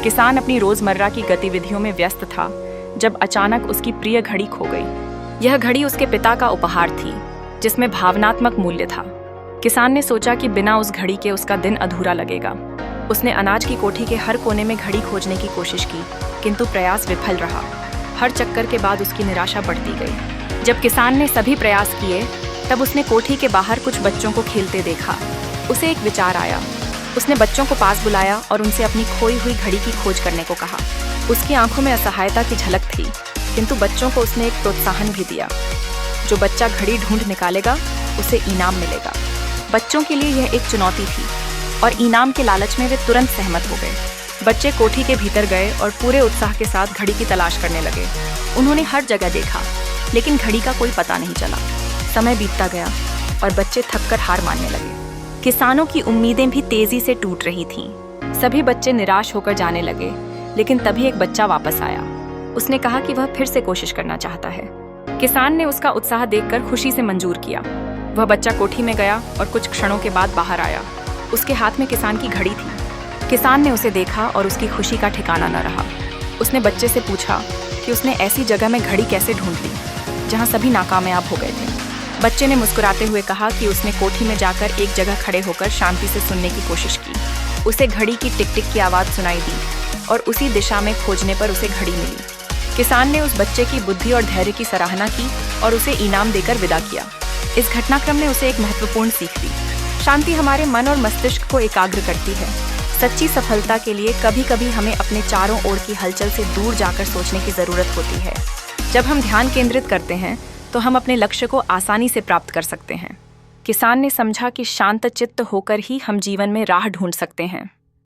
किसान अपनी रोजमर्रा की गतिविधियों में व्यस्त था जब अचानक उसकी प्रिय घड़ी खो गई। यह घड़ी उसके पिता का उपहार थी, जिसमें भावनात्मक मूल्य था। किसान ने सोचा कि बिना उस घड़ी के उसका दिन अधूरा लगेगा। उसने अनाज की कोठी के हर कोने में घड़ी खोजने की कोशिश की, किंतु प्रयास विफल रहा। हर चक्कर के बाद उसकी निराशा बढ़ती गई। जब किसान ने सभी प्रयास किए, तब उसने कोठी के बाहर कुछ बच्चों को खेलते देखा। उसे एक विचार आया। उसने बच्चों को पास बुलाया और उनसे अपनी खोई हुई घड़ी की खोज करने को कहा। उसकी आंखों में असहायता की झलक थी, किंतु बच्चों को उसने एक प्रोत्साहन भी दिया। जो बच्चा घड़ी ढूंढ निकालेगा, उसे इनाम मिलेगा। बच्चों के लिए यह एक चुनौती थी और इनाम के लालच में वे तुरंत सहमत हो गए। बच्चे कोठी के भीतर गए और पूरे उत्साह के साथ घड़ी की तलाश करने लगे। उन्होंने हर जगह देखा, लेकिन घड़ी का कोई पता नहीं चला। समय बीतता गया और बच्चे थककर हार मानने लगे। किसानों की उम्मीदें भी तेजी से टूट रही थीं। सभी बच्चे निराश होकर जाने लगे, लेकिन तभी एक बच्चा वापस आया। उसने कहा कि वह फिर से कोशिश करना चाहता है। किसान ने उसका उत्साह देखकर खुशी से मंजूर किया। वह बच्चा कोठी में गया और कुछ क्षणों के बाद बाहर आया। उसके हाथ में किसान की घड़ी थी। किसान ने उसे देखा और उसकी खुशी का ठिकाना न रहा। उसने बच्चे से पूछा कि उसने ऐसी जगह में घड़ी कैसे ढूंढ ली जहां सभी नाकामयाब हो गए थे। बच्चे ने मुस्कुराते हुए कहा कि उसने कोठी में जाकर एक जगह खड़े होकर शांति से सुनने की कोशिश की। उसे घड़ी की टिक टिक की आवाज़ सुनाई दी और उसी दिशा में खोजने पर उसे घड़ी मिली। किसान ने उस बच्चे की बुद्धि और धैर्य की सराहना की और उसे इनाम देकर विदा किया। इस घटनाक्रम ने उसे एक महत्वपूर्ण सीख दी। शांति हमारे मन और मस्तिष्क को एकाग्र करती है। सच्ची सफलता के लिए कभी कभी हमें अपने चारों ओर की हलचल से दूर जाकर सोचने की ज़रूरत होती है। जब हम ध्यान केंद्रित करते हैं तो हम अपने लक्ष्य को आसानी से प्राप्त कर सकते हैं। किसान ने समझा कि शांत चित्त होकर ही हम जीवन में राह ढूंढ सकते हैं।